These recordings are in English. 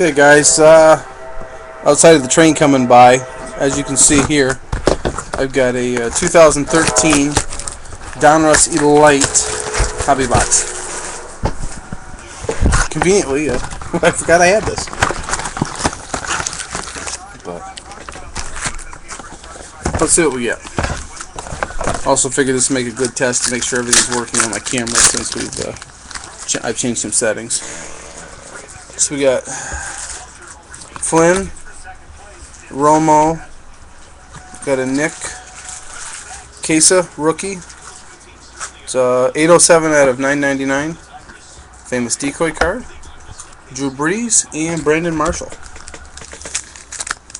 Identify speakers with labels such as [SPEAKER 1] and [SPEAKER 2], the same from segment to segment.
[SPEAKER 1] Okay, guys, outside of the train coming by, as you can see here, I've got a 2013 Donruss Elite hobby box. Conveniently, I forgot I had this. But let's see what we get. Also figured this would make a good test to make sure everything's working on my camera since I've changed some settings. So we got Flynn, Romo, got a Nick Casa rookie. It's 807 out of 999. Famous decoy card. Drew Brees and Brandon Marshall.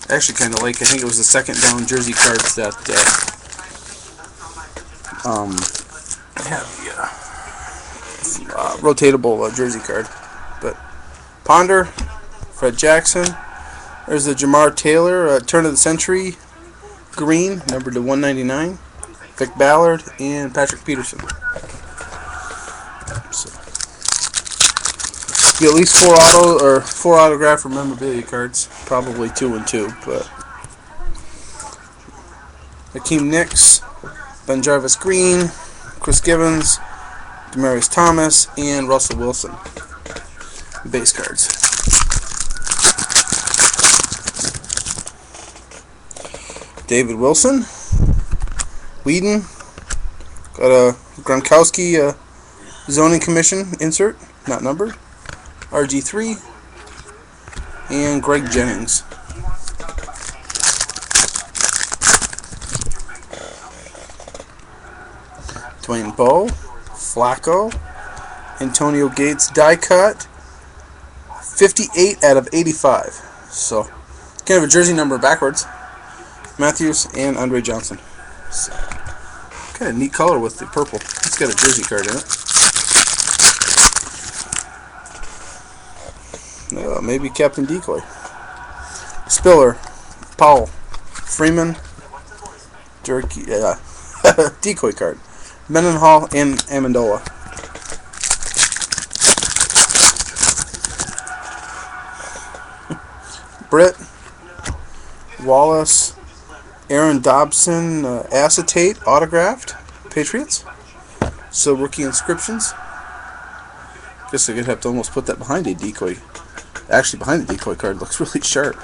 [SPEAKER 1] I actually kind of like. I think it was the second down jersey cards that had the rotatable jersey card. But Ponder, Fred Jackson. There's the Jamar Taylor turn of the century green, numbered to 199. Vic Ballard and Patrick Peterson. So, be at least four autograph or memorabilia cards, probably 2 and 2. But Hakeem Nicks, Ben Jarvis Green, Chris Gibbons, Demaryius Thomas, and Russell Wilson. Base cards. David Wilson, Whedon, got a Gronkowski zoning commission insert, not numbered, RG3, and Greg Jennings. Dwayne Bowe, Flacco, Antonio Gates die cut, 58 out of 85. So, kind of a jersey number backwards. Matthews and Andre Johnson. So, kind of neat color with the purple. It's got a jersey card in it. Maybe Captain Decoy. Spiller, Powell, Freeman, Durkee, decoy card. Mendenhall and Amendola. Britt, Wallace, Aaron Dobson, acetate, autographed, Patriots. So rookie inscriptions. Guess I could have to almost put that behind a decoy. Actually, behind the decoy card looks really sharp.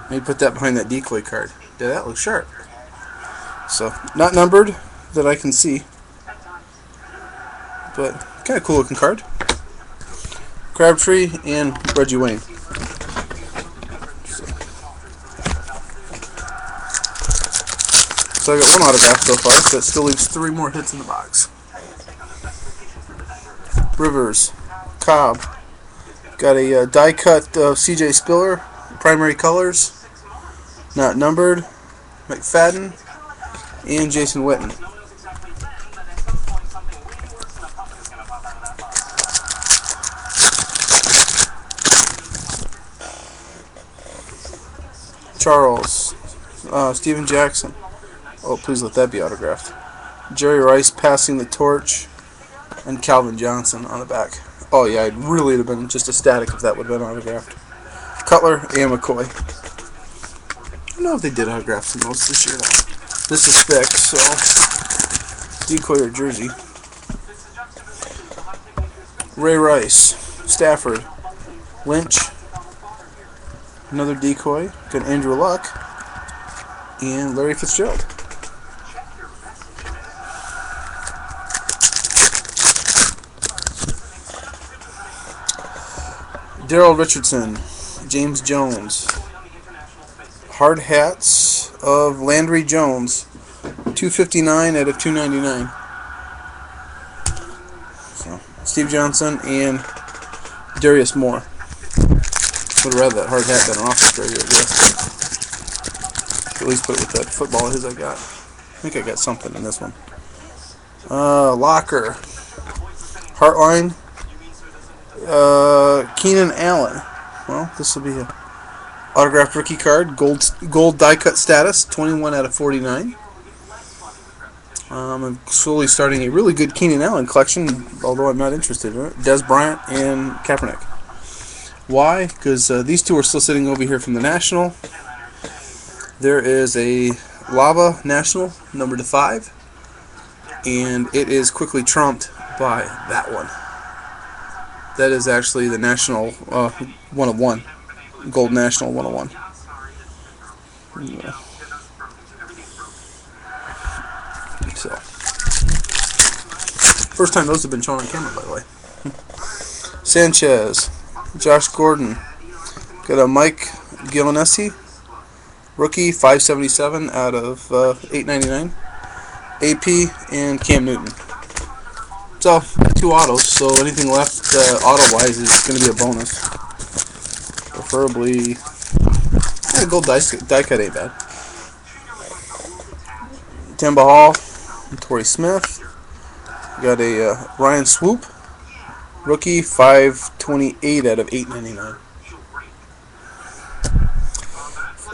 [SPEAKER 1] Maybe put that behind that decoy card. Yeah, that looks sharp. So, not numbered that I can see. But, kind of cool looking card. Crabtree and Reggie Wayne. So I got one autograph so far, so that still leaves 3 more hits in the box. Rivers, Cobb, got a die cut CJ Spiller, primary colors, not numbered, McFadden, and Jason Witten. Charles, Steven Jackson. Oh, please let that be autographed. Jerry Rice passing the torch, and Calvin Johnson on the back. Oh yeah, I'd really have been just ecstatic if that would have been autographed. Cutler and McCoy. I don't know if they did autographs in most this year though. This is thick, so decoy or jersey. Ray Rice, Stafford, Lynch, another decoy. Got Andrew Luck and Larry Fitzgerald. Daryl Richardson, James Jones, hard hats of Landry Jones, 259 out of 299. So, Steve Johnson and Darius Moore. Would have rather that hard hat than an office jersey, I guess. At least put it with that football of his I got. I think I got something in this one. Locker, Heartline. Keenan Allen. Well, this will be a autographed rookie card, gold die cut status, 21 out of 49. I'm slowly starting a really good Keenan Allen collection, although I'm not interested in it. Des Bryant and Kaepernick. Why? Because these two are still sitting over here from the National. There is a Lava National, number to 5, and it is quickly trumped by that one. That is actually the National 101, Gold National 101. Yeah. So, first time those have been shown on camera, by the way. Sanchez, Josh Gordon, got a Mike Gillinesi, rookie, 577 out of 899. AP and Cam Newton. So 2 autos. So anything left auto-wise is going to be a bonus. Preferably, gold die cut ain't bad. Temba Hall, Torrey Smith. Got a Ryan Swoop, rookie, 528 out of 899.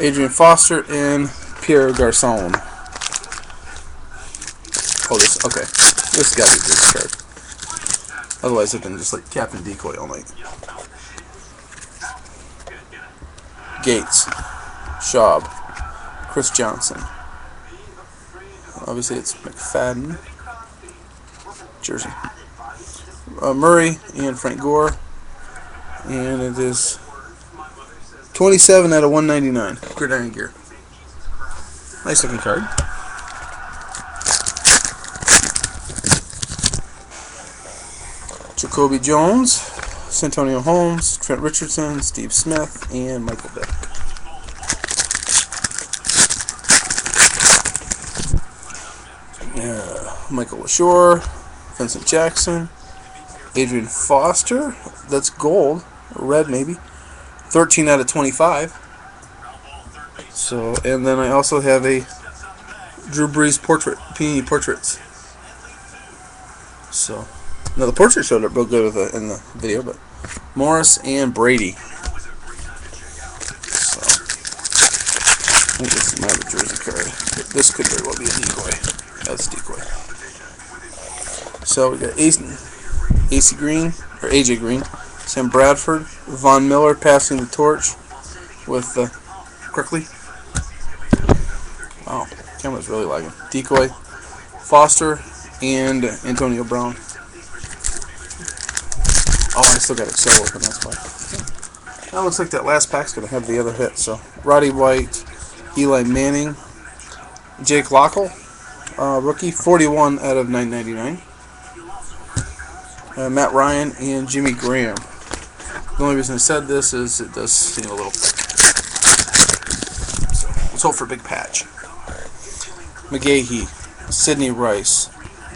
[SPEAKER 1] Adrian Foster and Pierre Garçon. Oh, this, okay. This has got to be a good card. Otherwise, I've been just like Captain Decoy all night. Gates, Schaub, Chris Johnson. Obviously, it's McFadden. Jersey. Murray and Frank Gore. And it is 27 out of 199. Gridiron gear. Nice looking card. Jacoby Jones, Santonio Holmes, Trent Richardson, Steve Smith, and Michael Vick. Michael LaShore, Vincent Jackson, Adrian Foster, that's gold, or red maybe, 13 out of 25. So, and then I also have a Drew Brees portrait, Panini portraits. So, now the portrait showed up real good with in the video, but Morris and Brady. So, I think this is my other jersey card. This could very well be a decoy. That's decoy. So we got AC Green, or AJ Green, Sam Bradford, Von Miller passing the torch with quickly. Wow, camera's really lagging. Decoy, Foster, and Antonio Brown. Oh, I still got Excel open, that's why. That looks like that last pack's going to have the other hit. So, Roddy White, Eli Manning, Jake Lockle, rookie, 41 out of 999. Matt Ryan and Jimmy Graham. The only reason I said this is it does seem a little thick. So, let's hope for a big patch. McGahee, Sidney Rice,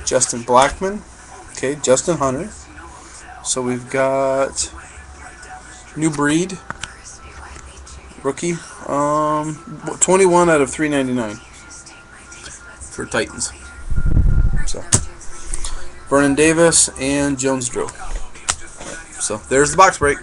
[SPEAKER 1] Justin Blackman, okay, Justin Hunter. So we've got New Breed, rookie, 21 out of 399 for Titans. So Vernon Davis and Jones Drew. So there's the box break.